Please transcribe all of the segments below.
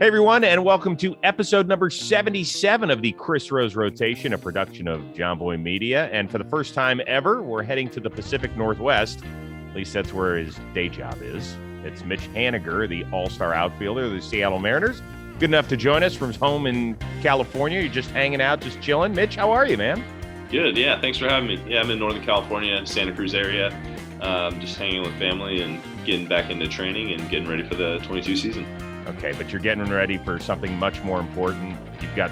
Hey, everyone, and welcome to episode number 77 of the Chris Rose Rotation, a production of JOMBOY Media. And for the first time ever, we're heading to the Pacific Northwest. At least that's where his day job is. It's Mitch Haniger, the all-star outfielder of the Seattle Mariners. Good enough to join us from his home in California. You're just hanging out, just chilling. Mitch, how are you, man? Good, yeah. Thanks for having me. Yeah, I'm in Northern California, Santa Cruz area. Just hanging with family and getting back into training and getting ready for the 22 season. Okay, but you're getting ready for something much more important. You've got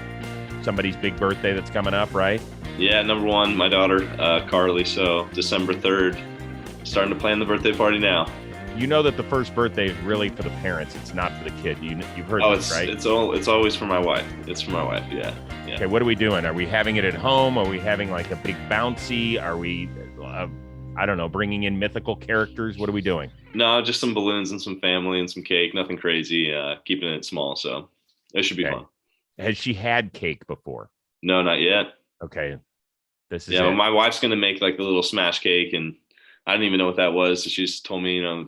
somebody's big birthday that's coming up, right? Yeah, number one, my daughter, Carly. So December 3rd, starting to plan the birthday party now. You know that the first birthday is really for the parents. It's not for the kid. You've heard this, right? It's always for my wife. It's for my wife, yeah. Okay, what are we doing? Are we having it at home? Are we having like a big bouncy? Are we, I don't know, bringing in mythical characters? What are we doing? No, just some balloons and some family and some cake. Nothing crazy. Keeping it small, so it should be fun. Has she had cake before? No, not yet. Okay, this is Well, my wife's gonna make like a little smash cake, and I didn't even know what that was. So she just told me,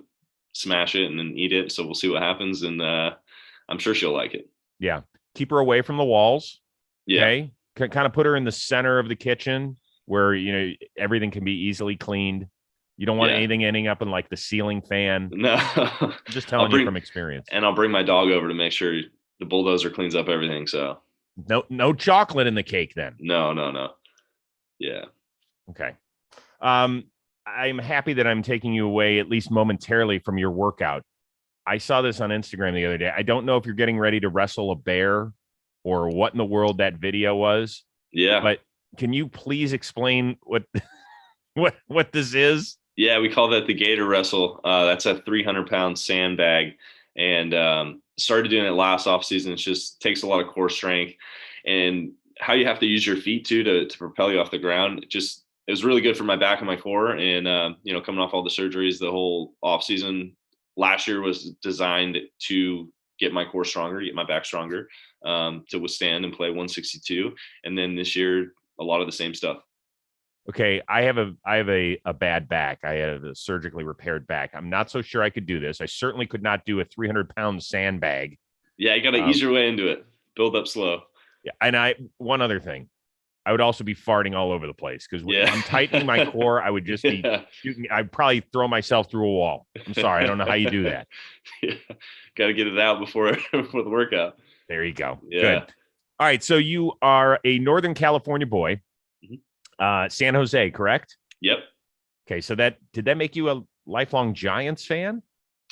smash it and then eat it. So we'll see what happens, and I'm sure she'll like it. Yeah, keep her away from the walls. Yeah, okay? Kind of put her in the center of the kitchen where everything can be easily cleaned. You don't want anything ending up in like the ceiling fan. No, I'm just telling you from experience. And I'll bring my dog over to make sure the bulldozer cleans up everything. So no chocolate in the cake then. No. Yeah. Okay. I'm happy that I'm taking you away at least momentarily from your workout. I saw this on Instagram the other day. I don't know if you're getting ready to wrestle a bear or what in the world that video was. Yeah. But can you please explain what this is? Yeah, we call that the Gator Wrestle. That's a 300-pound sandbag, and started doing it last off season. It just takes a lot of core strength, and how you have to use your feet to propel you off the ground. It was really good for my back and my core, and coming off all the surgeries, the whole off season last year was designed to get my core stronger, get my back stronger, to withstand and play 162, and then this year a lot of the same stuff. Okay, I have a bad back. I have a surgically repaired back. I'm not so sure I could do this. I certainly could not do a 300-pound sandbag. Yeah, you got to ease your way into it. Build up slow. Yeah, and one other thing, I would also be farting all over the place because when I'm tightening my core, I would just be shooting. I'd probably throw myself through a wall. I'm sorry, I don't know how you do that. Yeah, got to get it out before the workout. There you go. Yeah. Good. All right, so you are a Northern California boy. San Jose, correct? Yep. Okay, so did that make you a lifelong Giants fan?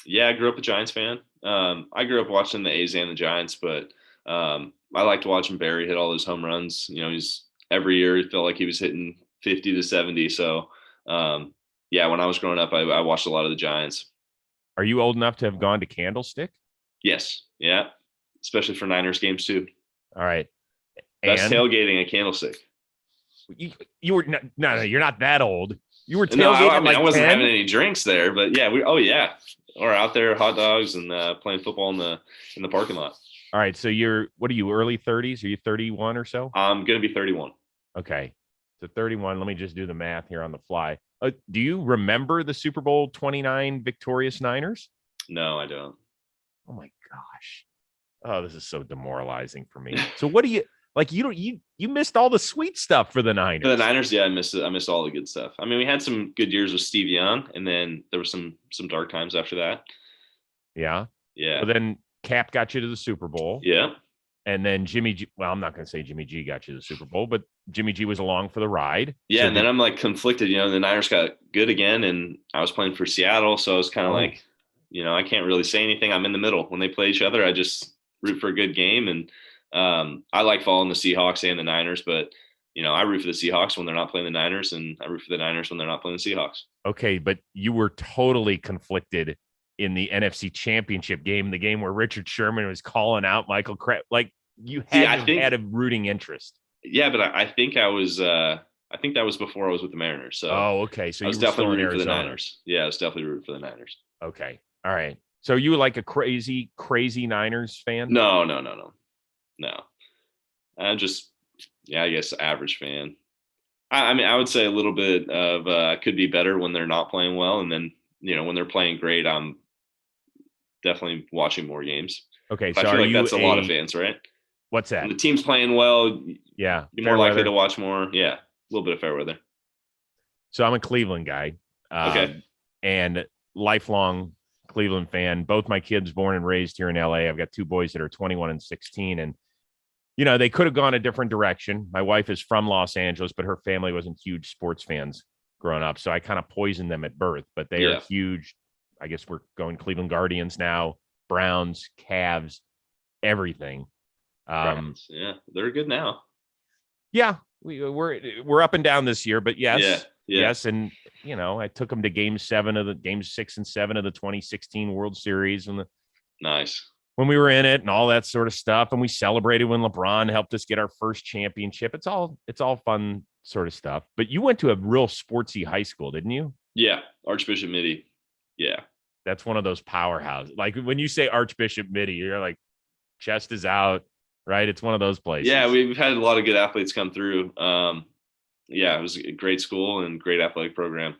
Yeah, I grew up a Giants fan. I grew up watching the A's and the Giants, but I liked watching Barry hit all those home runs. He's every year it felt like he was hitting 50 to 70. So when I was growing up, I watched a lot of the Giants. Are you old enough to have gone to Candlestick? Yes. Yeah. Especially for Niners games too. All right. Best tailgating at Candlestick. You were no, you're not that old. You were tailgating. No, I wasn't 10? having any drinks there, but yeah, or out there, hot dogs and playing football in the parking lot. All right, so what are you, early 30s? Are you 31 or so? I'm gonna be 31. Okay, so 31. Let me just do the math here on the fly. Do you remember the Super Bowl 29 victorious Niners? No, I don't. Oh my gosh! Oh, this is so demoralizing for me. So what do you? Like you missed all the sweet stuff for the Niners. For the Niners, yeah, I missed it. I missed all the good stuff. I mean, we had some good years with Steve Young, and then there were some dark times after that. Yeah. Yeah. But then Cap got you to the Super Bowl. Yeah. And then Jimmy G. Well, I'm not going to say Jimmy G got you to the Super Bowl, but Jimmy G was along for the ride. Yeah, so and then I'm like conflicted. The Niners got good again, and I was playing for Seattle, so I was kind of like, I can't really say anything. I'm in the middle. When they play each other, I just root for a good game, and I like following the Seahawks and the Niners, but I root for the Seahawks when they're not playing the Niners, and I root for the Niners when they're not playing the Seahawks. Okay, but you were totally conflicted in the NFC Championship game, the game where Richard Sherman was calling out Michael Kraft. Like you had a rooting interest. Yeah, but I think I was. I think that was before I was with the Mariners. So okay. So I was definitely rooting for the Niners. Yeah, I was definitely rooting for the Niners. Okay, all right. So you were like a crazy Niners fan? No. I'm just, I guess average fan. I mean, I would say a little bit of could be better when they're not playing well, and then when they're playing great, I'm definitely watching more games. Okay, But so I feel are like you that's a lot of fans, right? what's that? When the team's playing well, Yeah, you're fair more likely weather. to watch more. Yeah, a little bit of fair weather. So I'm a Cleveland guy, Okay. and lifelong Cleveland fan. Both my kids born and raised here in LA. I've got two boys that are 21 and 16, and they could have gone a different direction. My wife is from Los Angeles, but her family wasn't huge sports fans growing up, so I kind of poisoned them at birth. But they are Yeah. huge. I guess we're going Cleveland Guardians now, Browns, Cavs, everything. Browns. Yeah, they're good now. Yeah, we're up and down this year, but yes, Yeah. yes, and I took them to Game 6 and 7 of the 2016 World Series, and Nice. when we were in it, and all that sort of stuff, and we celebrated when LeBron helped us get our first championship. It's all fun sort of stuff. But you went to a real sportsy high school, didn't you? Yeah, Archbishop Mitty. Yeah. That's one of those powerhouses. Like when you say Archbishop Mitty, you're like, chest is out, right? It's one of those places. Yeah, we've had a lot of good athletes come through. Yeah, it was a great school and great athletic program.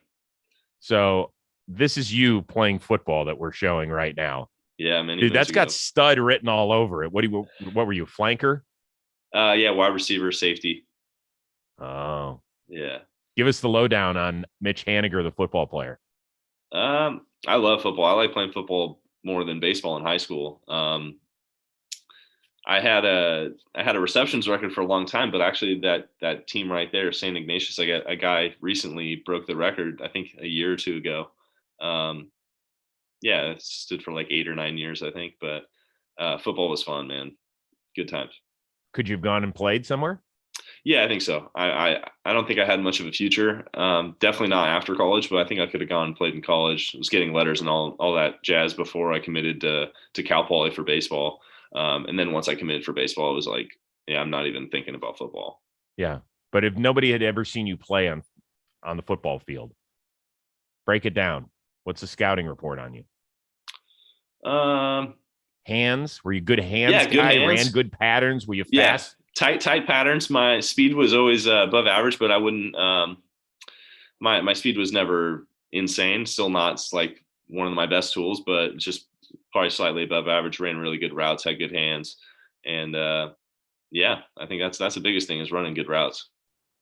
So this is you playing football that we're showing right now. Yeah, dude, that's got stud written all over it. What were you, flanker? Yeah, wide receiver, safety. Oh, yeah. Give us the lowdown on Mitch Haniger, the football player. I love football. I like playing football more than baseball in high school. I had a receptions record for a long time, but actually that team right there, St. Ignatius, I got a guy recently broke the record, I think a year or two ago. Yeah, it stood for like 8 or 9 years, I think. But football was fun, man. Good times. Could you have gone and played somewhere? Yeah, I think so. I don't think I had much of a future. Definitely not after college, but I think I could have gone and played in college. I was getting letters and all that jazz before I committed to Cal Poly for baseball. And then once I committed for baseball, it was like, yeah, I'm not even thinking about football. Yeah, but if nobody had ever seen you play on the football field, break it down. What's the scouting report on you? Hands? Were you good hands? Yeah, guy? good hands. Ran good patterns? Were you fast? Yeah, tight patterns. My speed was always above average, but I wouldn't. My speed was never insane. Still not like one of my best tools, but just probably slightly above average. Ran really good routes, had good hands, and yeah, I think that's the biggest thing is running good routes.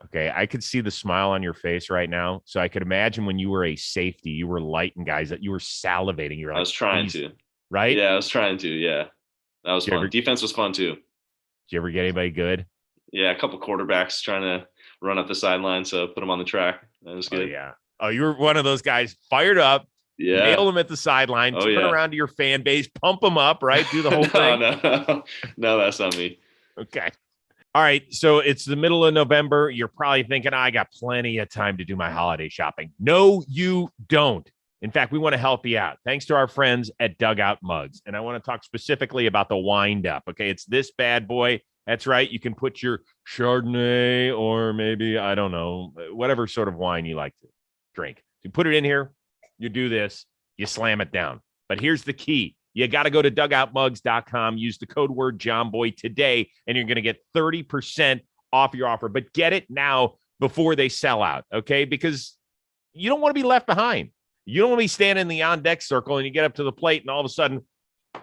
Okay, I could see the smile on your face right now. So I could imagine when you were a safety, you were lighting guys that you were salivating. You're like, I was trying to, right? Yeah, I was trying to. Yeah, that was fun. Defense was fun too. Did you ever get anybody good? Yeah, a couple quarterbacks trying to run up the sideline, so put them on the track. That was good. Oh, yeah. Oh, you were one of those guys fired up. Yeah. Nail them at the sideline. Turn around to your fan base, pump them up, right? Do the whole thing. No, that's not me. Okay. All right. So it's the middle of November. You're probably thinking, I got plenty of time to do my holiday shopping. No, you don't. In fact, we want to help you out. Thanks to our friends at Dugout Mugs. And I want to talk specifically about the wind up. Okay. It's this bad boy. That's right. You can put your Chardonnay or maybe, I don't know, whatever sort of wine you like to drink. You put it in here, you do this, you slam it down. But here's the key. You got to go to dugoutmugs.com, use the code word JOMBOY today, and you're going to get 30% off your offer. But get it now before they sell out, okay? Because you don't want to be left behind. You don't want to be standing in the on-deck circle and you get up to the plate and all of a sudden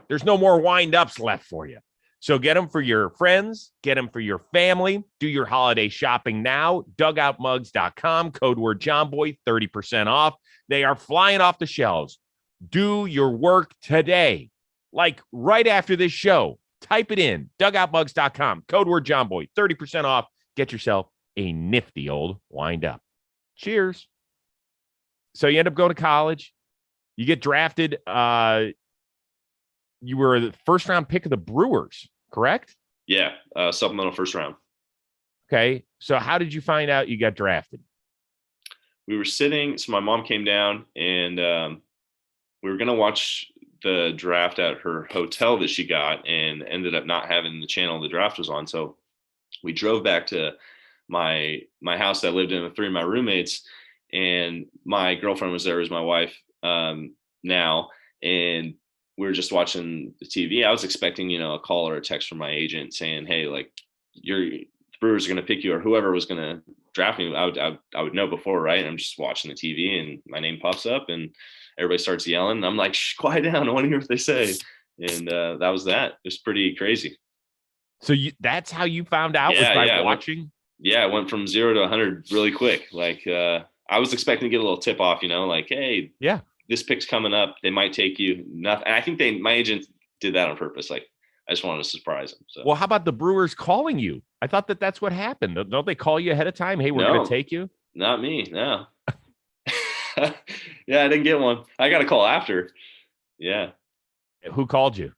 there's no more wind-ups left for you. So get them for your friends, get them for your family. Do your holiday shopping now. Dugoutmugs.com, code word JOMBOY, 30% off. They are flying off the shelves. Do your work today. Like right after this show, type it in, dugoutmugs.com, code word JOMBOY, 30% off. Get yourself a nifty old wind up. Cheers. So you end up going to college. You get drafted. You were the first round pick of the Brewers, correct? Yeah, supplemental first round. Okay. So how did you find out you got drafted? We were sitting, so my mom came down and we were going to watch the draft at her hotel that she got and ended up not having the channel the draft was on. So we drove back to my house that I lived in with 3 of my roommates, and my girlfriend was there as my wife now. And we were just watching the TV. I was expecting, a call or a text from my agent saying, hey, like the Brewers are going to pick you, or whoever was going to draft me. I would know before, right? And I'm just watching the TV and my name pops up and everybody starts yelling. And I'm like, shh, quiet down. I want to hear what they say. And that was that. It was pretty crazy. So that's how you found out, was by watching? It went from 0 to 100 really quick. Like I was expecting to get a little tip off, like, hey, yeah, this pick's coming up. They might take you. Nothing. And I think my agent did that on purpose. Like, I just wanted to surprise them. So. Well, how about the Brewers calling you? I thought that's what happened. Don't they call you ahead of time? Hey, we're going to take you. Not me. No. Yeah, I didn't get one. I got a call after. Yeah. Who called you?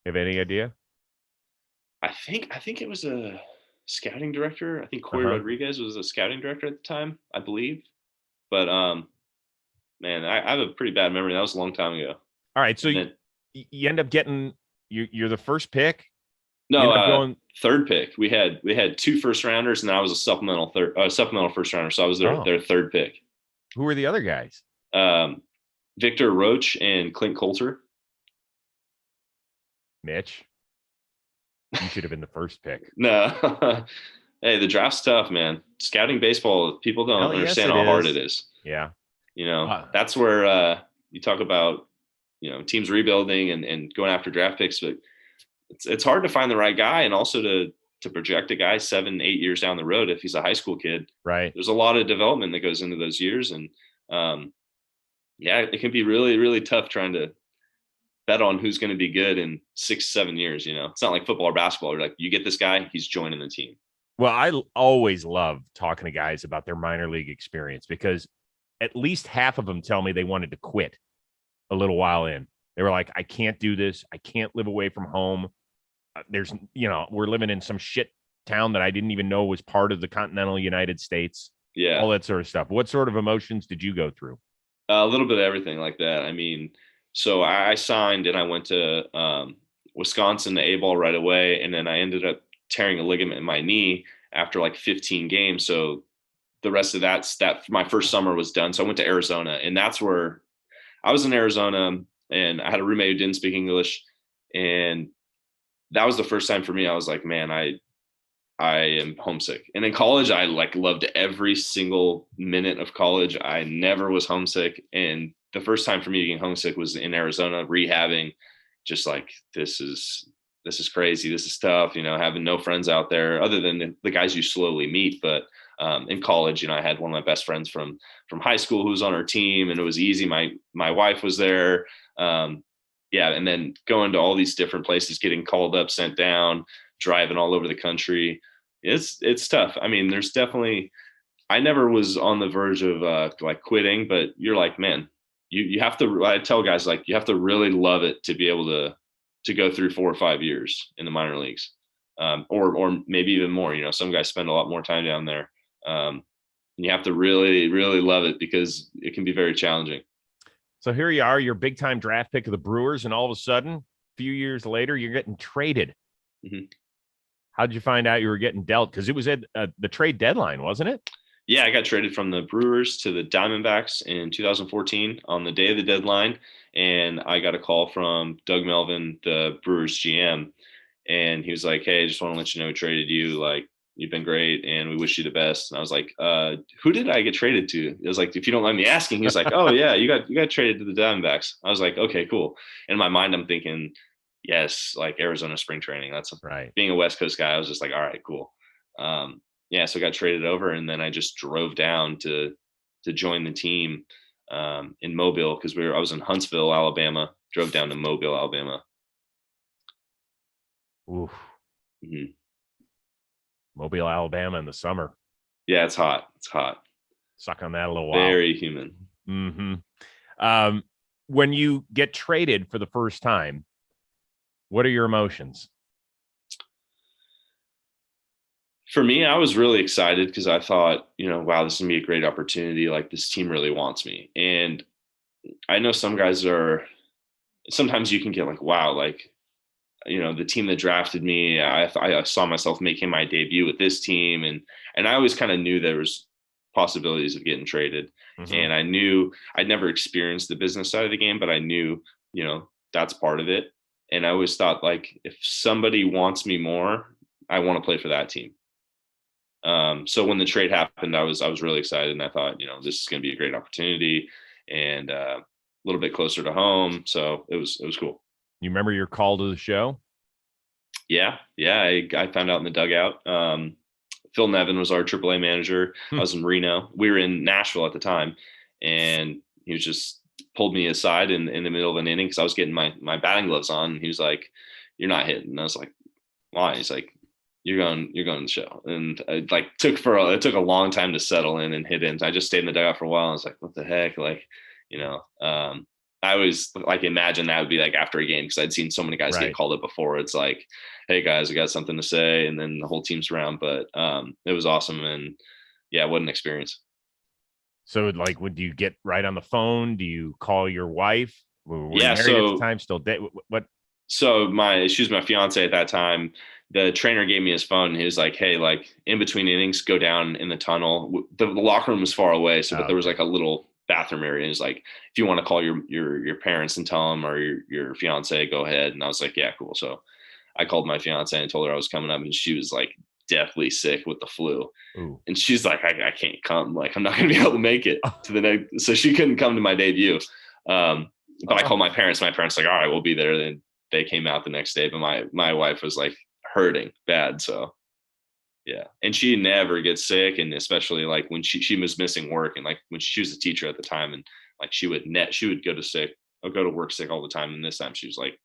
Have any idea? I think it was a scouting director. I think Corey Rodriguez was a scouting director at the time, I believe. But man, I have a pretty bad memory. That was a long time ago. All right, so you end up getting you're the first pick. No, going third pick. We had 2 first rounders, and I was a supplemental first rounder. So I was their third pick. Who were the other guys? Victor Roach and Clint Coulter. Mitch, you should have been the first pick. No. Hey, the draft's tough, man. Scouting baseball, people don't understand how hard it is. Yeah. That's where you talk about, teams rebuilding and going after draft picks, but it's hard to find the right guy, and also to project a guy 7-8 years down the road if he's a high school kid. Right. There's a lot of development that goes into those years, and it can be really, really tough trying to bet on who's going to be good in 6-7 years. It's not like football or basketball. You're like, you get this guy, he's joining the team. Well, I always love talking to guys about their minor league experience, because at least half of them tell me they wanted to quit a little while in. They were like, I can't do this. I can't live away from home. There's, we're living in some shit town that I didn't even know was part of the continental United States. Yeah. All that sort of stuff. What sort of emotions did you go through? A little bit of everything like that. I mean, so I signed and I went to Wisconsin to A-ball right away. And then I ended up tearing a ligament in my knee after like 15 games. So the rest of that my first summer was done. So I went to Arizona, and that's where I was in Arizona, and I had a roommate who didn't speak English. And that was the first time for me. I was like, man, I am homesick. And in college, I loved every single minute of college. I never was homesick. And the first time for me getting homesick was in Arizona, rehabbing, just like, this is crazy. This is tough, having no friends out there other than the guys you slowly meet. But in college, I had one of my best friends from high school who was on our team, and it was easy. My wife was there. And then going to all these different places, getting called up, sent down, driving all over the country. It's tough. I mean, there's definitely, I never was on the verge of quitting, but you're like, man, you have to, I tell guys, like, you have to really love it to be able to go through 4 or 5 years in the minor leagues, or maybe even more. Some guys spend a lot more time down there. And you have to really, really love it, because it can be very challenging. So here you are, your big time draft pick of the Brewers, and all of a sudden, a few years later, you're getting traded. Mm-hmm. How'd you find out you were getting dealt? Because it was at the trade deadline, wasn't it? Yeah, I got traded from the Brewers to the Diamondbacks in 2014 on the day of the deadline. And I got a call from Doug Melvin, the Brewers GM. And he was like, hey, I just want to let you know we traded you. Like, you've been great, and we wish you the best. And I was like, who did I get traded to? It was like, if you don't mind me asking. He was like, oh yeah, you got traded to the Diamondbacks. I was like, okay, cool. In my mind, I'm thinking, yes, like Arizona spring training. That's right. Being a West Coast guy, I was just like, all right, cool. So I got traded over, and then I just drove down to join the team in Mobile, because I was in Huntsville, Alabama. Drove down to Mobile, Alabama. Oof. Mm-hmm. Mobile, Alabama in the summer. Yeah, it's hot. It's hot. Suck on that a little while. Very humid. Mm-hmm. When you get traded for the first time, what are your emotions? For me, I was really excited, because I thought, wow, this is going to be a great opportunity. Like, this team really wants me. And I know some guys sometimes you can get like, wow, like, the team that drafted me, I saw myself making my debut with this team. And I always kind of knew there was possibilities of getting traded. Mm-hmm. And I knew I'd never experienced the business side of the game, but I knew, that's part of it. And I always thought, like, if somebody wants me more, I want to play for that team. So when the trade happened, I was really excited, and I thought, this is going to be a great opportunity. And little bit closer to home. So it was cool. You remember your call to the show? Yeah. I found out in the dugout. Phil Nevin was our AAA manager. I was in Reno. We were in Nashville at the time, and he was just pulled me aside in the middle of an inning because I was getting my batting gloves on. And he was like, "You're not hitting." And I was like, "Why?" He's like, "You're going to the show." And it took a long time to settle in and hit in. I just stayed in the dugout for a while. I was like, "What the heck?" I always imagine that would be after a game because I'd seen so many guys get called up before. It's like, "Hey guys, I got something to say," and then the whole team's around. But it was awesome, and yeah, what an experience. So would you get right on the phone? Do you call your wife? Were you married at the time? Still what? So she was my fiance at that time. The trainer gave me his phone. And he was like, "Hey, in between innings, go down in the tunnel." The locker room was far away, but there was a little bathroom area. And he's like, "If you want to call your parents and tell them, or your fiance, go ahead." And I was like, "Yeah, cool." So I called my fiance and told her I was coming up, and she was deathly sick with the flu. Ooh. And she's like, I can't come. I'm not going to be able to make it to the next. So she couldn't come to my debut. But I called my parents. My parents all right, we'll be there. Then they came out the next day, but my wife was hurting bad. So yeah. And she never gets sick. And especially when she was missing work, and when she was a teacher at the time, and she would go to work sick all the time. And this time she was like,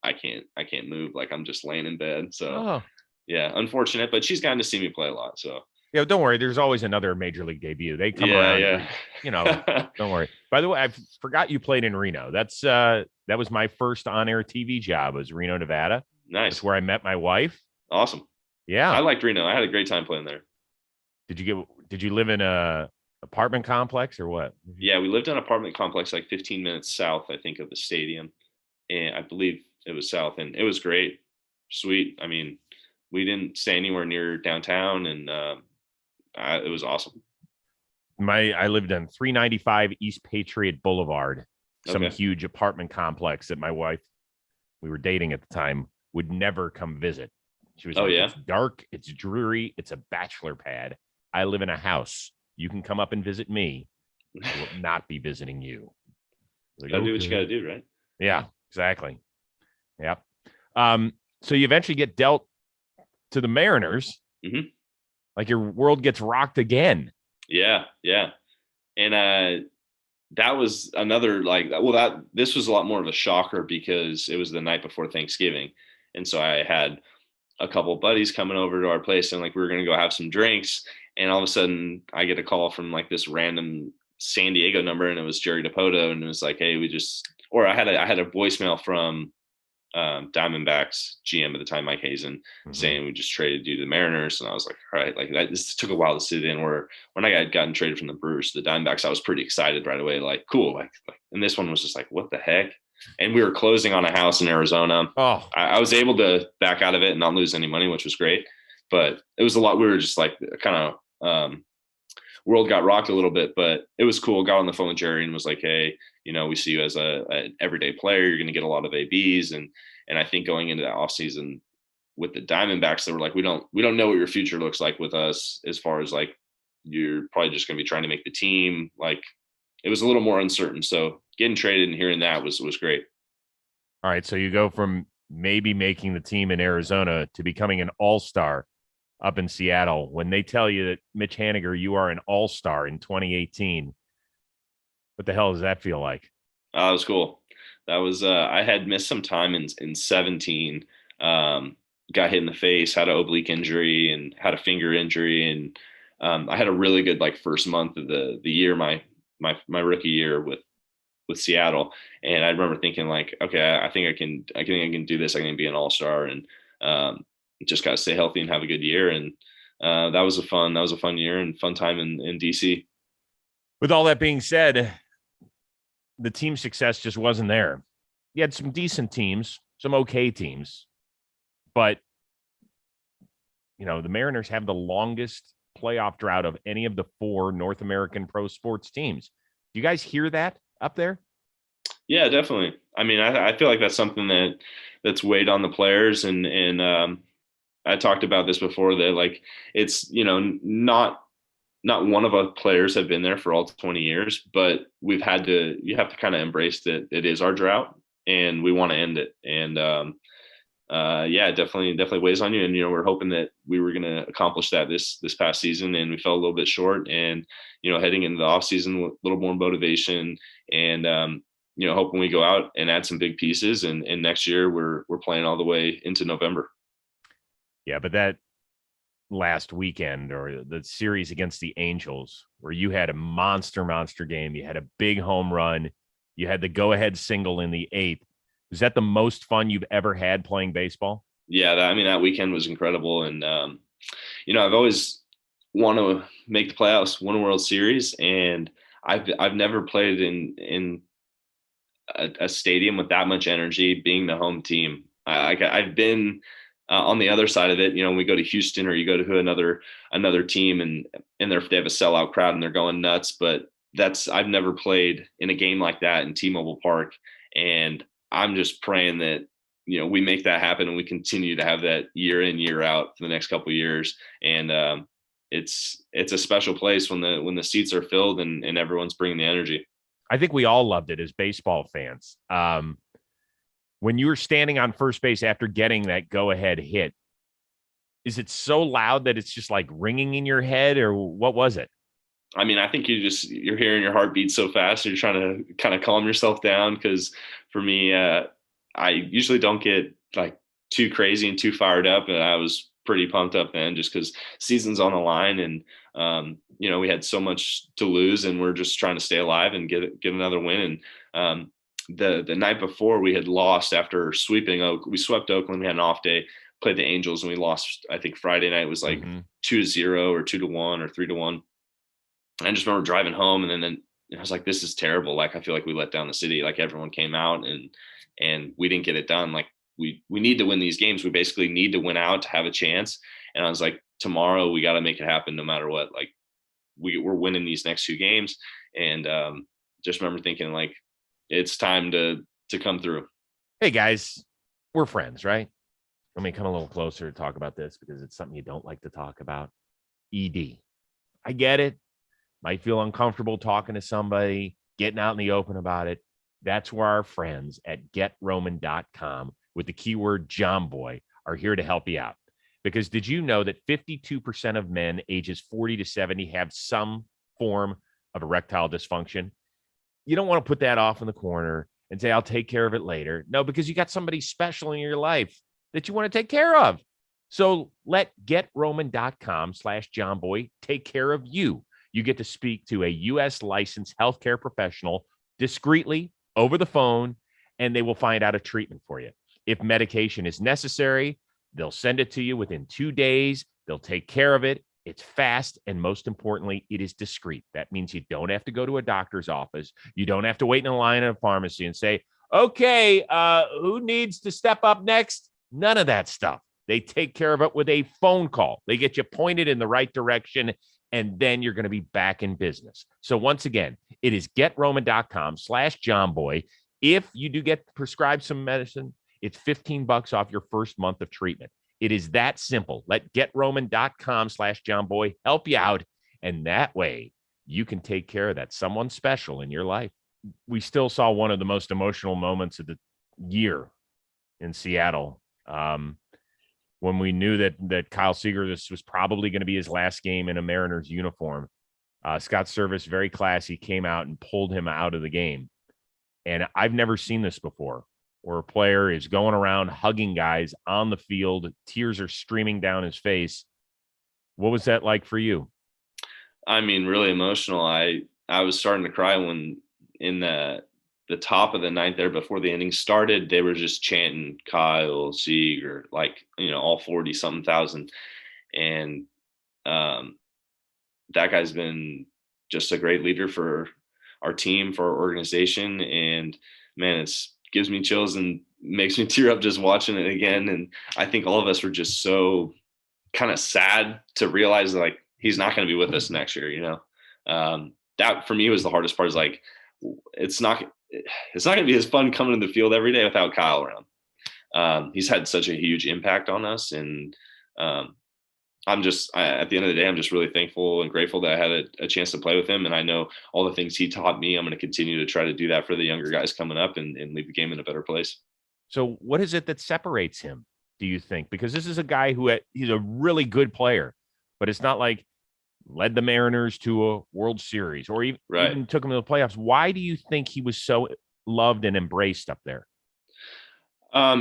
I can't move. I'm just laying in bed. So yeah, unfortunate, but she's gotten to see me play a lot. So yeah, don't worry. There's always another major league debut. They come around. Yeah. Don't worry. By the way, I forgot you played in Reno. That was my first on-air TV job. Was Reno, Nevada. Nice. That's where I met my wife. Awesome. Yeah, I liked Reno. I had a great time playing there. Did you live in a apartment complex or what? Yeah, we lived in an apartment complex 15 minutes south, I think, of the stadium, and I believe it was south, and it was great, sweet. I mean, we didn't stay anywhere near downtown, and it was awesome. I lived on 395 East Patriot Boulevard, some huge apartment complex that my wife, we were dating at the time, would never come visit. She was it's dark, it's dreary, it's a bachelor pad. I live in a house. You can come up and visit me. I will not be visiting you. Gotta do what you gotta do, right? Yeah, exactly. Yep. So you eventually get dealt to the Mariners. Mm-hmm. Your world gets rocked again. Yeah. And that was another this was a lot more of a shocker because it was the night before Thanksgiving. And so I had a couple of buddies coming over to our place, and we were going to go have some drinks. And all of a sudden I get a call from this random San Diego number, and it was Jerry DePoto. And it was like, "Hey, I had a voicemail from Diamondbacks GM at the time, Mike Hazen, saying we just traded you to the Mariners." And I was like, all right, this took a while to sit in. Where when I had gotten traded from the Brewers to the Diamondbacks, I was pretty excited right away. Cool. And this one was just what the heck? And we were closing on a house in Arizona. Oh, I was able to back out of it and not lose any money, which was great. But it was a lot. We were just kind of world got rocked a little bit, but it was cool. Got on the phone with Jerry and was like, "Hey, we see you as an everyday player. You're going to get a lot of ABs." And I think going into that offseason with the Diamondbacks, they were like, we don't know what your future looks like with us, as far as you're probably just going to be trying to make the team. It was a little more uncertain. So getting traded and hearing that was great. All right. So you go from maybe making the team in Arizona to becoming an all-star up in Seattle. When they tell you that, Mitch Haniger, you are an all-star in 2018, what the hell does that feel like? It was cool. That was I had missed some time in 17. Got hit in the face, had an oblique injury, and had a finger injury, and I had a really good first month of the year, my rookie year with Seattle. And I remember thinking okay, I think I can do this. I can be an all-star, and just got to stay healthy and have a good year. And that was a fun year and fun time in DC. With all that being said, the team success just wasn't there. You had some decent teams, some okay teams, but the Mariners have the longest playoff drought of any of the 4 North American pro sports teams. Do you guys hear that up there? Yeah, definitely. I mean, I feel like that's something that's weighed on the players, and I talked about this before, that it's not not one of our players have been there for all 20 years, but you have to kind of embrace that it is our drought and we want to end it. And yeah, definitely weighs on you. And, we're hoping that we were going to accomplish that this past season, and we fell a little bit short. And, heading into the off season with a little more motivation and, hoping we go out and add some big pieces. And next year we're playing all the way into November. Yeah, but that last weekend, or the series against the Angels, where you had a monster game, you had a big home run, you had the go-ahead single in the 8th. Was that the most fun you've ever had playing baseball? Yeah, that weekend was incredible. And, I've always want to make the playoffs, win a World Series. And I've never played in a stadium with that much energy, being the home team. I've been on the other side of it, we go to Houston or you go to another team and they have a sellout crowd and they're going nuts. But I've never played in a game like that in T-Mobile Park. And I'm just praying that, we make that happen and we continue to have that year in, year out for the next couple of years. And it's a special place when the seats are filled and everyone's bringing the energy. I think we all loved it as baseball fans. When you were standing on first base after getting that go-ahead hit, is it so loud that it's just like ringing in your head, or what was it? I mean, I think you're hearing your heartbeat so fast. You're trying to kind of calm yourself down. Because for me, I usually don't get like too crazy and too fired up. And I was pretty pumped up then, just because season's on the line, and we had so much to lose, and we're just trying to stay alive and get another win. And the night before, we had lost after sweeping we swept Oakland. We had an off day, played the Angels, and we lost. I think Friday night was like 2-0 or 2-1 or 3-1. I just remember driving home, and then I was like, this is terrible. Like, I feel like we let down the city. Like, everyone came out and we didn't get it done. Like, we need to win these games. We basically need to win out to have a chance. And I was like, tomorrow we got to make it happen no matter what. Like, we're winning these next 2 games. And just remember thinking, like, it's time to come through. Hey guys, we're friends, right? Let me come a little closer to talk about this, because it's something you don't like to talk about. ED. I get it. Might feel uncomfortable talking to somebody, getting out in the open about it. That's where our friends at GetRoman.com with the keyword JOMBOY are here to help you out. Because did you know that 52% of men ages 40 to 70 have some form of erectile dysfunction? You don't want to put that off in the corner and say, I'll take care of it later. No, because you got somebody special in your life that you want to take care of. So let GetRoman.com/JohnBoy take care of you. You get to speak to a U.S. licensed healthcare professional discreetly over the phone, and they will find out a treatment for you. If medication is necessary, they'll send it to you within 2 days. They'll take care of it. It's fast, and most importantly, it is discreet. That means you don't have to go to a doctor's office. You don't have to wait in a line at a pharmacy and say, okay, who needs to step up next? None of that stuff. They take care of it with a phone call. They get you pointed in the right direction, and then you're going to be back in business. So once again, it is GetRoman.com/JohnBoy. If you do get prescribed some medicine, it's $15 off your first month of treatment. It is that simple. Let GetRoman.com/JohnBoy help you out, and that way you can take care of that someone special in your life. We still saw one of the most emotional moments of the year in Seattle. When we knew that Kyle Seager, this was probably going to be his last game in a Mariners uniform. Scott Service, very classy, came out and pulled him out of the game. And I've never seen this before, where a player is going around hugging guys on the field. Tears are streaming down his face. What was that like for you? I mean, really emotional. I was starting to cry when in the top of the ninth there before the inning started, they were just chanting Kyle Seager, like, all 40 something thousand. And that guy's been just a great leader for our team, for our organization. And man, gives me chills and makes me tear up just watching it again. And I think all of us were just so kind of sad to realize that, like, he's not going to be with us next year. That for me was the hardest part, is like, it's not going to be as fun coming to the field every day without Kyle around. He's had such a huge impact on us. And at the end of the day, I'm just really thankful and grateful that I had a chance to play with him. And I know all the things he taught me, I'm going to continue to try to do that for the younger guys coming up and leave the game in a better place. So what is it that separates him, do you think? Because this is a guy who he's a really good player, but it's not like led the Mariners to a World Series or even took him to the playoffs. Why do you think he was so loved and embraced up there?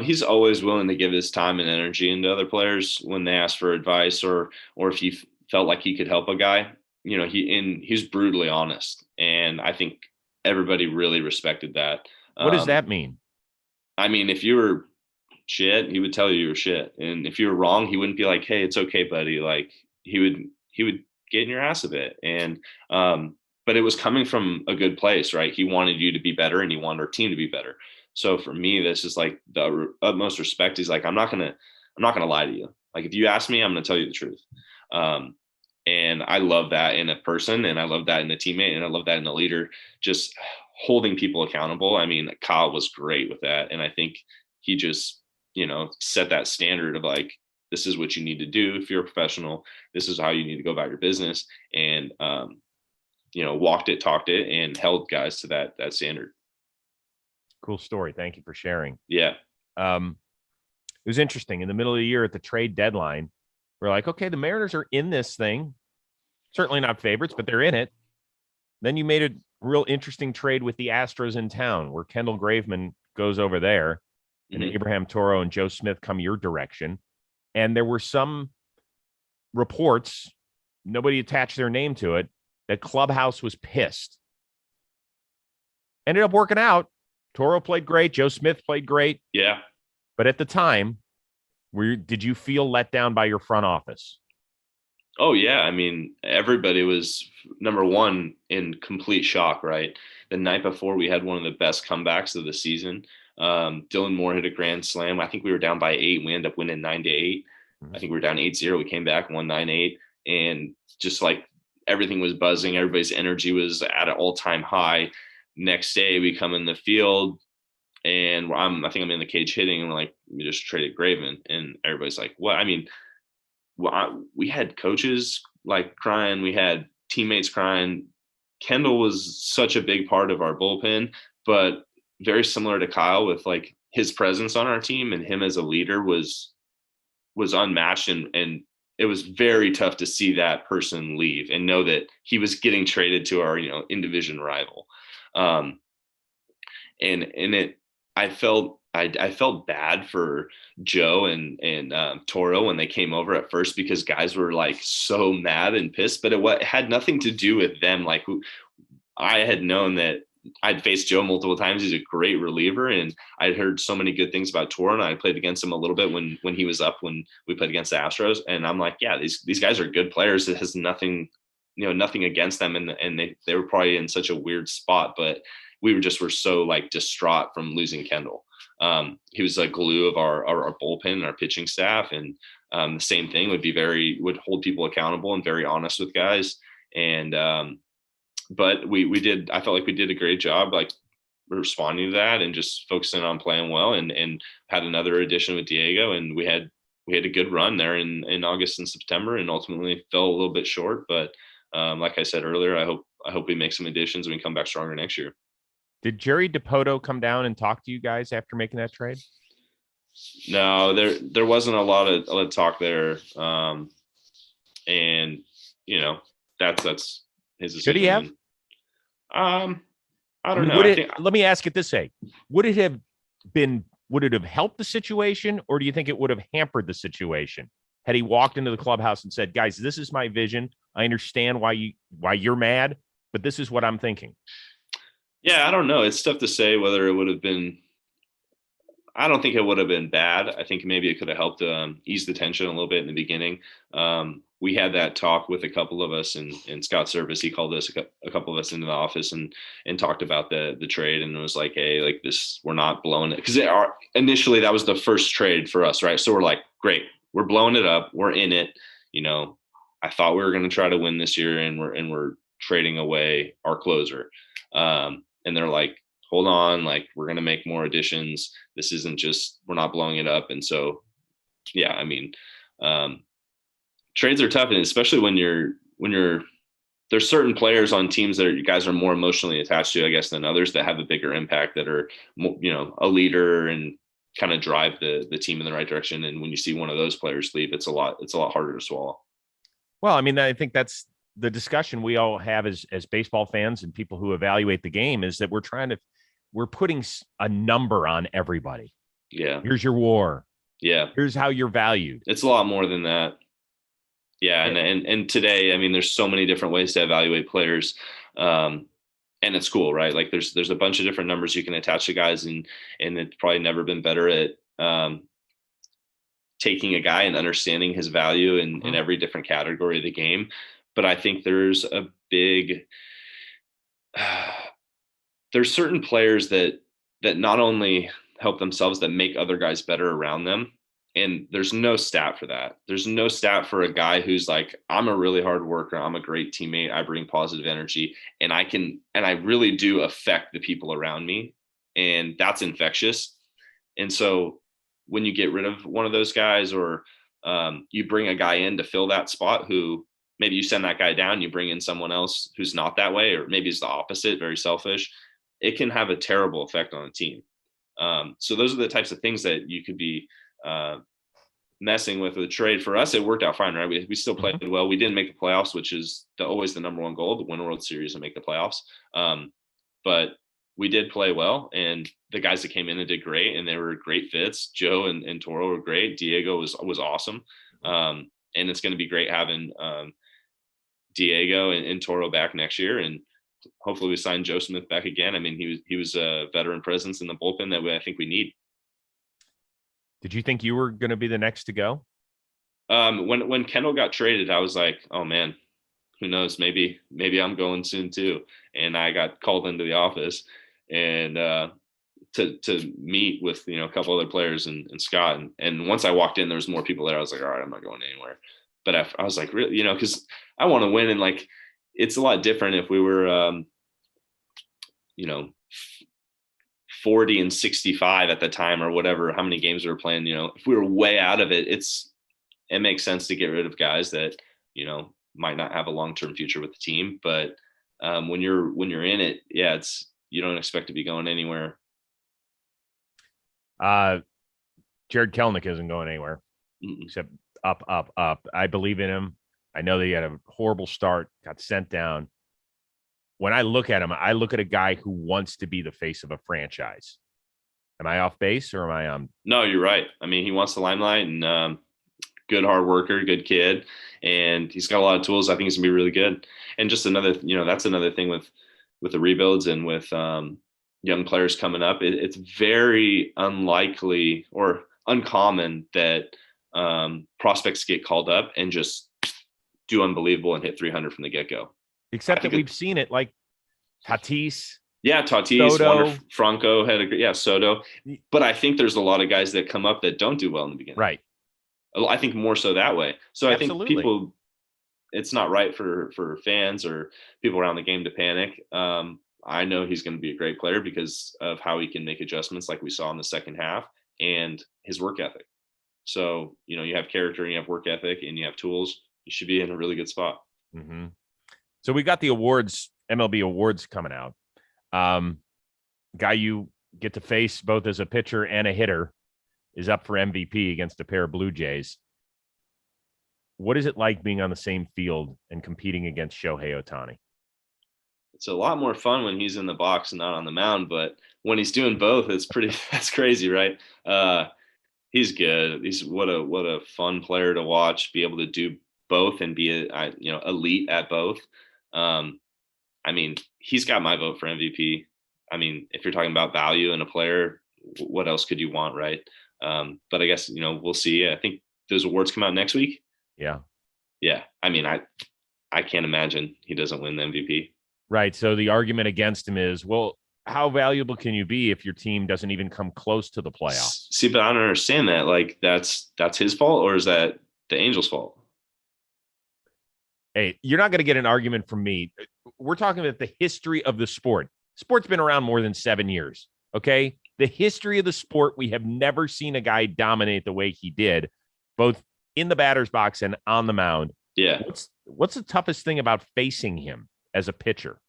He's always willing to give his time and energy into other players when they ask for advice or if he felt like he could help a guy. You know, he's brutally honest, and I think everybody really respected that. What does that mean? I mean, if you were shit, he would tell you were shit, and if you were wrong, he wouldn't be like, "Hey, it's okay, buddy." Like he would get in your ass a bit, and but it was coming from a good place, right? He wanted you to be better, and he wanted our team to be better. So for me, this is like the utmost respect. He's like, I'm not gonna lie to you. Like if you ask me, I'm gonna tell you the truth. And I love that in a person, and I love that in a teammate, and I love that in a leader. Just holding people accountable. I mean, Kyle was great with that, and I think he just set that standard of like, this is what you need to do if you're a professional. This is how you need to go about your business, and walked it, talked it, and held guys to that standard. Cool story. Thank you for sharing. Yeah. It was interesting. In the middle of the year at the trade deadline, we're like, okay, the Mariners are in this thing. Certainly not favorites, but they're in it. Then you made a real interesting trade with the Astros in town where Kendall Graveman goes over there and Abraham Toro and Joe Smith come your direction. And there were some reports, nobody attached their name to it, that Clubhouse was pissed. Ended up working out. Toro played great. Joe Smith played great. Yeah. But at the time, did you feel let down by your front office? Oh, yeah. I mean, everybody was, number one, in complete shock, right? The night before, we had one of the best comebacks of the season. Dylan Moore hit a grand slam. I think we were down by 8. We ended up winning 9-8. Mm-hmm. I think we were down 8-0. We came back, won 9-8. And just like everything was buzzing. Everybody's energy was at an all-time high. Next day, we come in the field, and I think I'm in the cage hitting, and we're like, we just traded Graveman, and everybody's like, what? I mean, we had coaches like crying, we had teammates crying. Kendall was such a big part of our bullpen, but very similar to Kyle with like his presence on our team, and him as a leader was unmatched, and it was very tough to see that person leave and know that he was getting traded to our in-division rival. I felt bad for Joe and Toro when they came over at first, because guys were like so mad and pissed, but it had nothing to do with them. Like I had known that I'd faced Joe multiple times. He's a great reliever, and I'd heard so many good things about Toro, and I played against him a little bit when he was up, when we played against the Astros. And I'm like, yeah, these guys are good players. It has nothing against them. And they were probably in such a weird spot, but we were so like distraught from losing Kendall. He was like glue of our bullpen and our pitching staff. And the same thing would hold people accountable and very honest with guys. And but I felt like we did a great job, like responding to that and just focusing on playing well, and had another addition with Diego, and we had a good run there in August and September, and ultimately fell a little bit short. But like I said earlier, I hope we make some additions and we come back stronger next year. Did Jerry DePoto come down and talk to you guys after making that trade? No, there wasn't a lot of talk there. And that's his decision. Should he have? I don't know. Let me ask it this way. Would it have helped the situation, or do you think it would have hampered the situation had he walked into the clubhouse and said, guys, this is my vision. I understand why you're mad, but this is what I'm thinking. Yeah, I don't know. It's tough to say whether it would have been. I don't think it would have been bad. I think maybe it could have helped ease the tension a little bit in the beginning. We had that talk with a couple of us, and Scott Service, he called us a couple of us into the office and talked about the trade, and it was like, hey, like this, we're not blowing it, because initially that was the first trade for us, right? So we're like, great, we're blowing it up, we're in it. I thought we were going to try to win this year, and we're trading away our closer. And they're like, hold on, like we're going to make more additions. This isn't just, we're not blowing it up. And so, yeah, I mean, trades are tough, and especially when you're there's certain players on teams that you guys are more emotionally attached to, I guess, than others that have a bigger impact, that are, a leader and kind of drive the team in the right direction. And when you see one of those players leave, it's a lot harder to swallow. Well, I mean, I think that's the discussion we all have as baseball fans and people who evaluate the game, is that we're putting a number on everybody. Yeah. Here's your WAR. Yeah. Here's how you're valued. It's a lot more than that. Yeah. And today, I mean, there's so many different ways to evaluate players. And it's cool, right? Like there's a bunch of different numbers you can attach to guys, and it's probably never been better at taking a guy and understanding his value in every different category of the game. But I think there's certain players that not only help themselves, that make other guys better around them. And there's no stat for that. There's no stat for a guy who's like, I'm a really hard worker, I'm a great teammate, I bring positive energy, and I really do affect the people around me. And that's infectious. And so when you get rid of one of those guys, or you bring a guy in to fill that spot, who maybe you send that guy down, you bring in someone else who's not that way, or maybe it's the opposite, very selfish, it can have a terrible effect on a team. So those are the types of things that you could be messing with the trade. For us, it worked out fine, right? We still played well. We didn't make the playoffs, which is always the number one goal, to win a World Series and make the playoffs. But we did play well, and the guys that came in and did great, and they were great fits. Joe and Toro were great. Diego was awesome. And it's going to be great having Diego and Toro back next year. And hopefully we sign Joe Smith back again. I mean, he was a veteran presence in the bullpen that I think we need. Did you think you were going to be the next to go? When Kendall got traded, I was like, oh man, who knows? Maybe I'm going soon too. And I got called into the office and to meet with a couple other players and Scott. And once I walked in, there was more people there. I was like, all right, I'm not going anywhere. But I was like, really, because I want to win, and like it's a lot different if we were 40 and 65 at the time, or whatever, how many games we were playing. If we were way out of it, it makes sense to get rid of guys that might not have a long-term future with the team. But when you're in it, yeah, you don't expect to be going anywhere. Jared Kelenic isn't going anywhere except up. I believe in him. I know that he had a horrible start, got sent down. When I look at him, I look at a guy who wants to be the face of a franchise. Am I off base, or am I on? No, you're right. I mean, he wants the limelight, and good hard worker, good kid, and he's got a lot of tools. I think he's gonna be really good. And just another, that's another thing with the rebuilds and with young players coming up. It's very unlikely or uncommon that prospects get called up and just do unbelievable and hit 300 from the get-go. Except that we've seen it, like Tatis. Yeah, Tatis, Franco had Soto. But I think there's a lot of guys that come up that don't do well in the beginning. Right. I think more so that way. So Absolutely. I think people, it's not right for fans or people around the game to panic. I know he's going to be a great player because of how he can make adjustments, like we saw in the second half, and his work ethic. So, you have character, and you have work ethic, and you have tools. You should be in a really good spot. Mm-hmm. So we got the awards, MLB awards coming out. Guy you get to face both as a pitcher and a hitter is up for MVP against a pair of Blue Jays. What is it like being on the same field and competing against Shohei Ohtani? It's a lot more fun when he's in the box and not on the mound, but when he's doing both, that's crazy, right? He's good. He's what a fun player to watch, be able to do both and be elite at both. I mean, he's got my vote for MVP. I mean, if you're talking about value in a player, what else could you want, right? But I guess, we'll see. I think those awards come out next week. Yeah. Yeah. I mean, I can't imagine he doesn't win the MVP. Right. So the argument against him is, well, how valuable can you be if your team doesn't even come close to the playoffs? See, but I don't understand that. Like, that's his fault, or is that the Angels' fault? Hey, you're not going to get an argument from me. We're talking about the history of the sport. Sport's been around more than 7 years. Okay. The history of the sport, we have never seen a guy dominate the way he did, both in the batter's box and on the mound, Yeah. What's the toughest thing about facing him as a pitcher?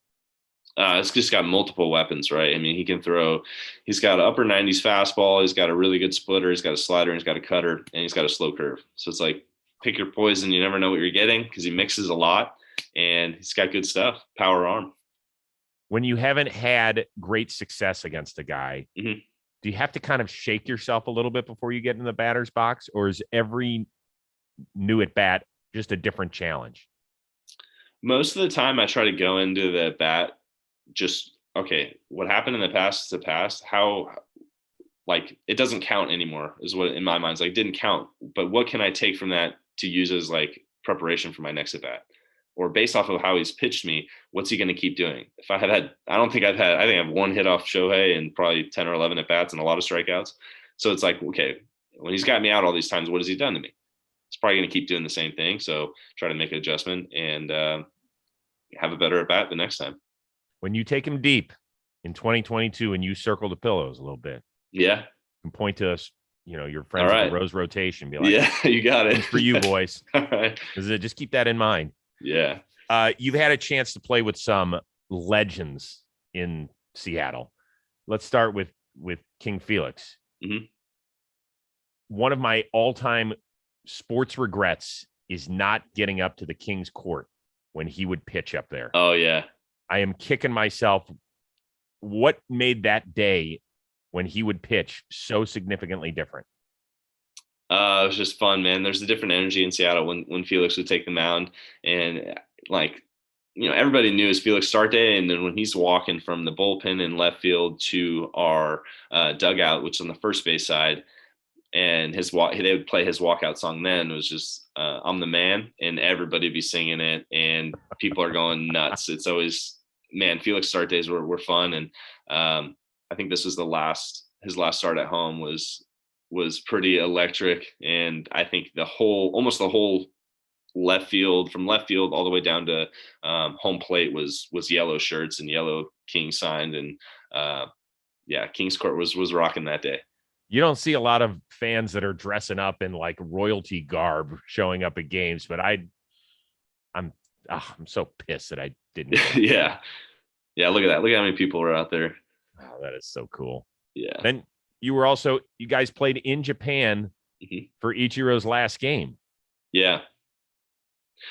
It's just got multiple weapons, right? I mean, he can throw. He's got an upper 90s fastball. He's got a really good splitter. He's got a slider. And he's got a cutter, and he's got a slow curve. So it's like pick your poison. You never know what you're getting because he mixes a lot, and he's got good stuff. Power arm. When you haven't had great success against a guy, Mm-hmm. do you have to kind of shake yourself a little bit before you get in the batter's box, or is every new at bat just a different challenge? Most of the time, I try to go into the bat just okay. What happened in the past is the past. How like it doesn't count anymore is what in my mind is like didn't count. But what can I take from that to use as like preparation for my next at bat? Or based off of how he's pitched me, what's he going to keep doing? If I think I have one hit off Shohei and probably 10 or 11 at bats and a lot of strikeouts. So it's like, okay, when he's got me out all these times, what has he done to me? He's probably going to keep doing the same thing. So try to make an adjustment and have a better at bat the next time. When you take him deep in 2022 and you circle the pillows a little bit, yeah, and point to us, your friends at the Rose rotation, be like, yeah, you got it. For you boys. All right. Just keep that in mind. Yeah. You've had a chance to play with some legends in Seattle. Let's start with King Felix. Mm-hmm. One of my all-time sports regrets is not getting up to the King's Court when he would pitch up there. Oh, yeah. I am kicking myself. What made that day when he would pitch so significantly different? It was just fun, man. There's a different energy in Seattle when Felix would take the mound, and everybody knew his Felix start day. And then when he's walking from the bullpen in left field to our dugout, which is on the first base side, and they would play his walkout song. Then it was just "I'm the Man," and everybody would be singing it, and people are going nuts. It's always, man, Felix start days were fun, and I think this was his last start at home was pretty electric, and I think almost the whole left field all the way down to home plate was yellow shirts and yellow King signed, and King's Court was rocking that day. You don't see a lot of fans that are dressing up in like royalty garb showing up at games, but I'm so pissed that I didn't. Yeah. Look at that. Look at how many people are out there. Wow, that is so cool. Yeah. Then you guys played in Japan for Ichiro's last game. Yeah.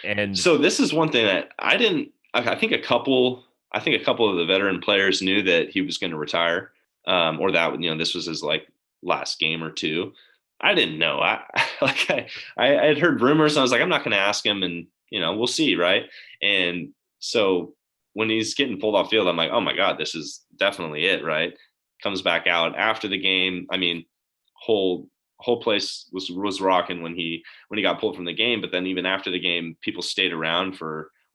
And so this is one thing that I think a couple of the veteran players knew that he was going to retire, or that, this was his like last game or two. I didn't know. I had heard rumors, and I was like, I'm not going to ask him, and we'll see, right? And so when he's getting pulled off field, I'm like, oh my God, this is definitely it, right? Comes back out after the game. I mean, whole place was rocking when he got pulled from the game. But then even after the game, people stayed around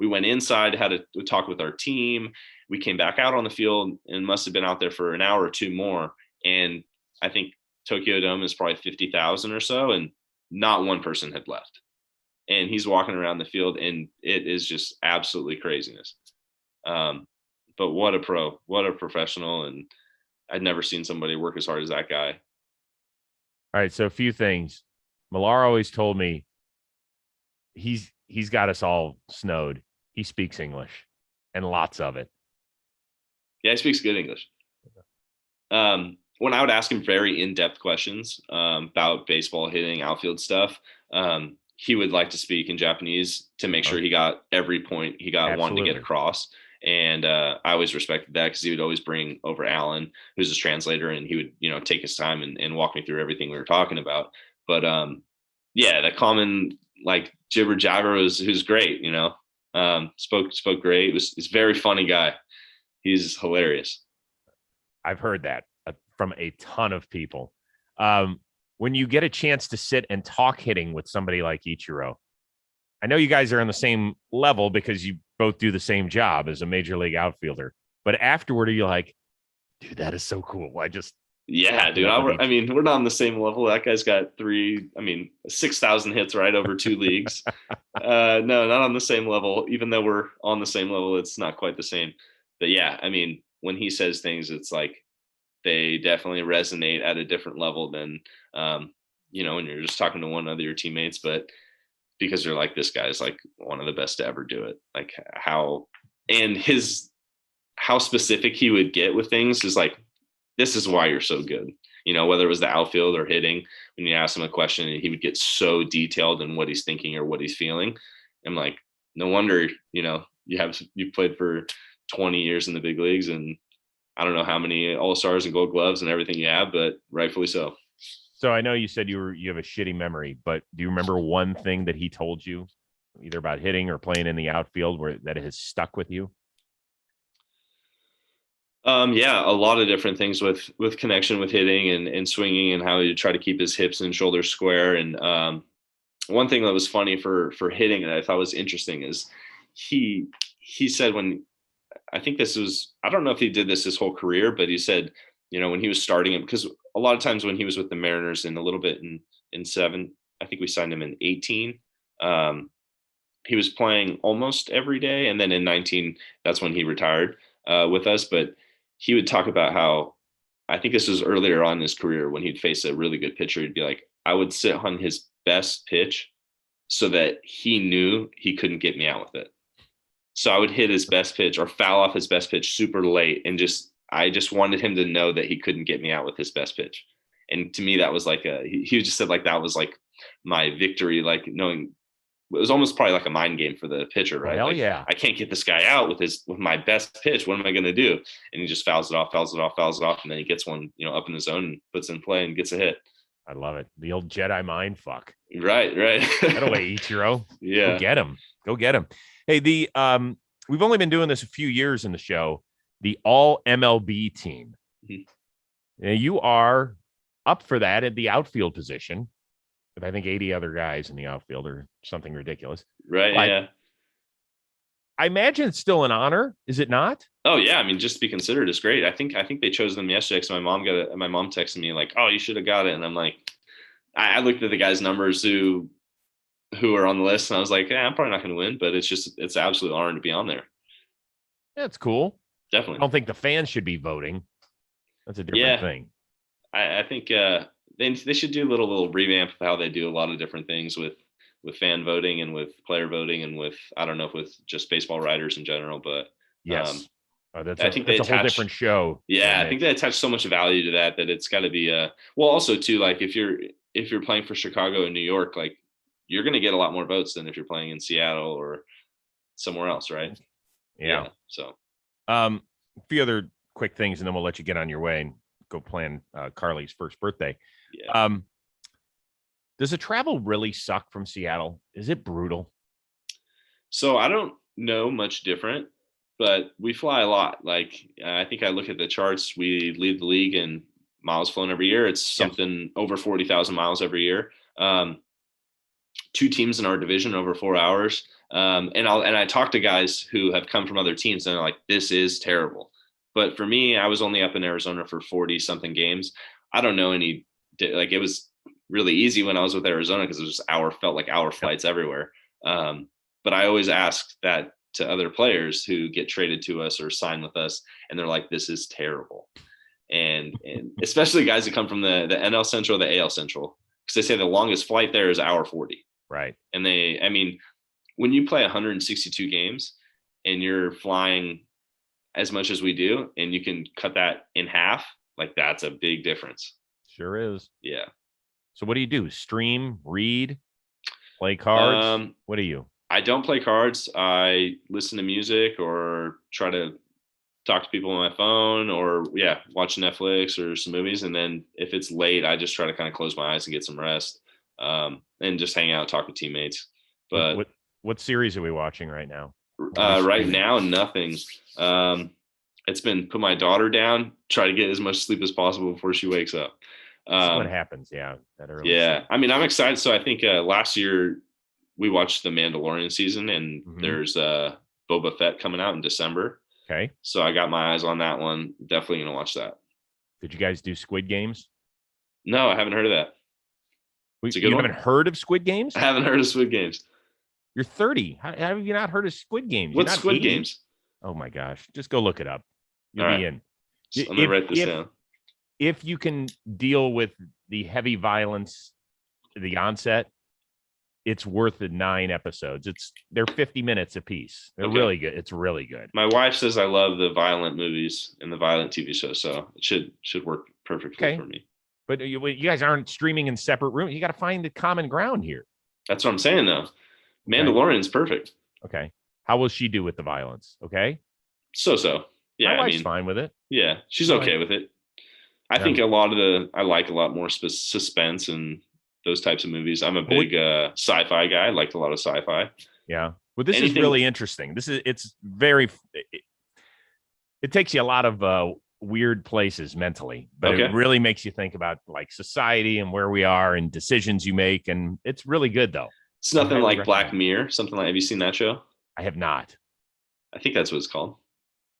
we went inside, had a talk with our team. We came back out on the field and must have been out there for an hour or two more. And I think Tokyo Dome is probably 50,000 or so, and not one person had left. And he's walking around the field, and it is just absolutely craziness. But what a pro, what a professional. And I'd never seen somebody work as hard as that guy. All right, so a few things. Millar always told me he's got us all snowed. He speaks English, and lots of it. Yeah, he speaks good English. When I would ask him very in-depth questions about baseball, hitting, outfield stuff, he would like to speak in Japanese to make sure he got every point he got wanted to get across. And I always respected that because he would always bring over Alan, who's his translator, and he would, take his time and walk me through everything we were talking about. But the common like jibber jabber who's great, spoke great. He's a very funny guy. He's hilarious. I've heard that from a ton of people. When you get a chance to sit and talk hitting with somebody like Ichiro, I know you guys are on the same level because you both do the same job as a major league outfielder. But afterward, are you like, dude, that is so cool? Yeah, dude. I mean, we're not on the same level. That guy's got 6,000 hits right over 2 leagues. No, not on the same level. Even though we're on the same level, it's not quite the same. But yeah, I mean, when he says things, it's like they definitely resonate at a different level than, when you're just talking to one of your teammates. But because they're like, this guy's like one of the best to ever do it. Like how specific he would get with things is like, this is why you're so good. You know, whether it was the outfield or hitting, when you ask him a question, he would get so detailed in what he's thinking or what he's feeling. I'm like, no wonder, you know, you played for 20 years in the big leagues, and I don't know how many All-Stars and Gold Gloves and everything you have, but rightfully so. So I know you said you have a shitty memory, but do you remember one thing that he told you, either about hitting or playing in the outfield, that has stuck with you? Yeah, a lot of different things with connection with hitting and swinging, and how he try to keep his hips and shoulders square. And one thing that was funny for hitting that I thought was interesting is he said, when I think this was, I don't know if he did this his whole career, but he said, you know, when he was starting it, because a lot of times when he was with the Mariners and a little bit in 7, I think we signed him in 18. He was playing almost every day, and then in 19, that's when he retired with us. But he would talk about how, I think this was earlier on in his career, when he'd face a really good pitcher, he'd be like, I would sit on his best pitch so that he knew he couldn't get me out with it. So I would hit his best pitch or foul off his best pitch super late, and I just wanted him to know that he couldn't get me out with his best pitch. And to me, that was like he just said like that was like my victory, like knowing it was almost probably like a mind game for the pitcher, right? Hell like, yeah. I can't get this guy out with my best pitch. What am I going to do? And he just fouls it off. And then he gets one, you know, up in the zone and puts in play and gets a hit. I love it. The old Jedi mind fuck. Right. That away, Ichiro. Yeah. Go get him. Hey, we've only been doing this a few years in the show. The All-MLB team. Mm-hmm. Now, you are up for that at the outfield position with, I think, 80 other guys in the outfield or something ridiculous. Right. But yeah. I imagine it's still an honor, is it not? Oh yeah, I mean, just to be considered is great. I think they chose them yesterday. So my mom texted me like, "Oh, you should have got it," and I'm like, I looked at the guys' numbers who are on the list, and I was like, I'm probably not going to win, but it's an absolute honor to be on there. That's cool. Definitely. I don't think the fans should be voting. That's a different thing. I think they should do a little revamp of how they do a lot of different things with fan voting and with player voting and with, I don't know if with just baseball writers in general, but yes. That's a whole different show. Yeah, I think they attach so much value to that it's got to be well, also too, like if you're playing for Chicago and New York, like you're going to get a lot more votes than if you're playing in Seattle or somewhere else, right? Yeah. So, a few other quick things, and then we'll let you get on your way and go plan Carly's first birthday. Yeah. Does the travel really suck from Seattle? Is it brutal? So I don't know much different, but we fly a lot. Like I think I look at the charts, we lead the league in miles flown every year. It's something over 40,000 miles every year. 2 teams in our division over 4 hours. And I talk to guys who have come from other teams and they're like, this is terrible. But for me, I was only up in Arizona for 40 something games. I don't know any, like it was really easy when I was with Arizona because it was felt like hour flights everywhere. But I always ask that to other players who get traded to us or sign with us, and they're like, this is terrible. And especially guys who come from the NL Central, the AL Central, because they say the longest flight there is hour 40. Right. And when you play 162 games and you're flying as much as we do, and you can cut that in half, like that's a big difference. Sure is. Yeah. So what do you do? Stream, read, play cards? What do you? I don't play cards. I listen to music or try to talk to people on my phone or watch Netflix or some movies. And then if it's late, I just try to kind of close my eyes and get some rest and just hang out, talk with teammates. But what series are we watching right now? Right now, nothing. It's been put my daughter down, try to get as much sleep as possible before she wakes up. That's what happens. Yeah. That early sleep. I'm excited. So I think last year we watched the Mandalorian season, and there's Boba Fett coming out in December. Okay. So I got my eyes on that one. Definitely going to watch that. Did you guys do Squid Games? No, I haven't heard of that. You haven't heard of Squid Games? I haven't heard of Squid Games. You're 30. How have you not heard of Squid Games? What's Squid Games? Oh my gosh. Just go look it up. You'll be in. So I'm going to write this down. If you can deal with the heavy violence, the onset, it's worth the 9 episodes. They're 50 minutes a piece. They're Okay. really good. It's really good. My wife says I love the violent movies and the violent TV shows, so it should work perfectly for me. But you guys aren't streaming in separate rooms. You got to find the common ground here. That's what I'm saying, though. Mandalorian's perfect. Okay. How will she do with the violence? Okay. So. Yeah, My wife's fine with it. Yeah, she's okay with it. I think I like a lot more suspense and those types of movies. I'm a big sci-fi guy. I liked a lot of sci-fi. Yeah. Well, this is really interesting. It takes you a lot of weird places mentally, but it really makes you think about like society and where we are and decisions you make. And it's really good though. It's nothing like Black Mirror, have you seen that show? I have not. I think that's what it's called.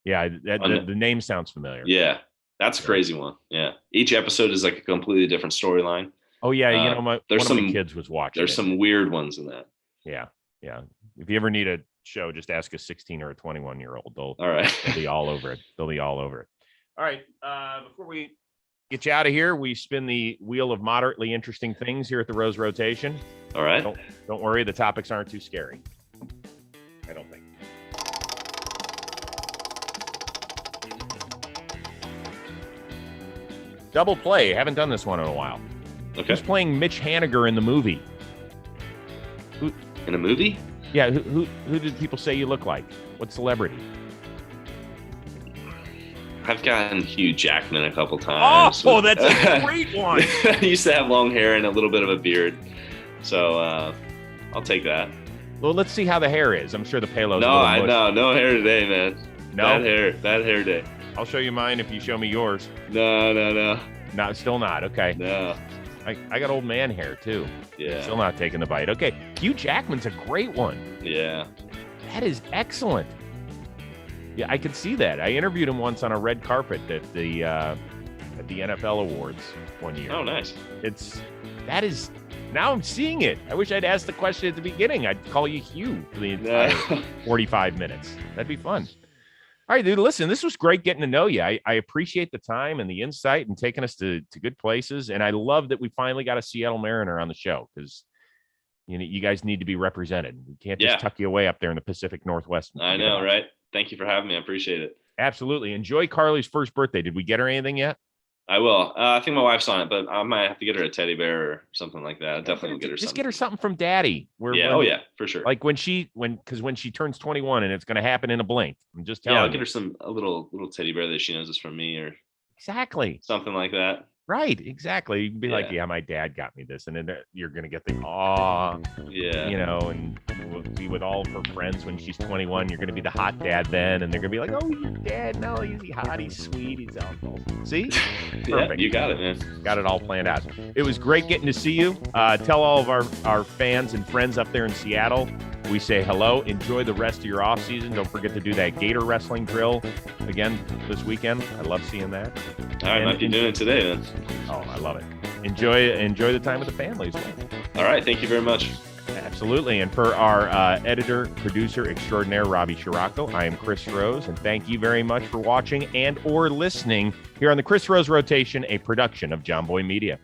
Yeah. The name sounds familiar. Yeah. That's a crazy one. Yeah. Each episode is like a completely different storyline. Oh yeah. One of my kids was watching. There's some weird ones in that. Yeah. Yeah. If you ever need a show, just ask a 16 or a 21-year-old. They'll be all over it. They'll be all over it. All right. Before we get you out of here, we spin the wheel of moderately interesting things here at the Rose Rotation. All right. Don't worry. The topics aren't too scary. I don't think. Double play. Haven't done this one in a while. Okay. Who's playing Mitch Haniger in the movie? In a movie? Yeah. Who did people say you look like? What celebrity? I've gotten Hugh Jackman a couple times. Oh, that's a great one. He used to have long hair and a little bit of a beard. So I'll take that. Well, let's see how the hair is. I'm sure the payload's no hair today, man. No? That hair day. I'll show you mine if you show me yours. No. No, still not. Okay. No. I got old man hair too. Yeah. Still not taking the bite. Okay. Hugh Jackman's a great one. Yeah. That is excellent. Yeah, I could see that. I interviewed him once on a red carpet at the NFL awards one year. Oh, nice. Now I'm seeing it. I wish I'd asked the question at the beginning. I'd call you Hugh for the entire 45 minutes. That'd be fun. All right, dude, listen, this was great getting to know you. I appreciate the time and the insight and taking us to good places. And I love that we finally got a Seattle Mariner on the show because you guys need to be represented. We can't just tuck you away up there in the Pacific Northwest. I know, right? Thank you for having me. I appreciate it. Absolutely. Enjoy Carly's first birthday. Did we get her anything yet? I will. I think my wife's on it, but I might have to get her a teddy bear or something like that. I definitely will get her something. Just get her something from Daddy. Yeah, for sure. Like when she turns 21 and it's going to happen in a blink. I'm just telling you. I'll get her a little teddy bear that she knows is from me or exactly something like that. Right, exactly. You'd be like, yeah, my dad got me this. And then you're going to get the aw, and we'll be with all of her friends when she's 21. You're going to be the hot dad then. And they're going to be like, oh, your dad, no, he's hot, he's sweet, he's alcohol. See? Perfect. Yeah, you got it, man. Got it all planned out. It was great getting to see you. Tell all of our fans and friends up there in Seattle, we say hello. Enjoy the rest of your off season. Don't forget to do that gator wrestling drill again this weekend. I love seeing that. I might be doing it today then. Oh, I love it. Enjoy the time with the family as well. All right. Thank you very much. Absolutely. And for our editor, producer extraordinaire, Robbie Scirocco, I am Chris Rose. And thank you very much for watching and or listening here on the Chris Rose Rotation, a production of JOMBOY Media.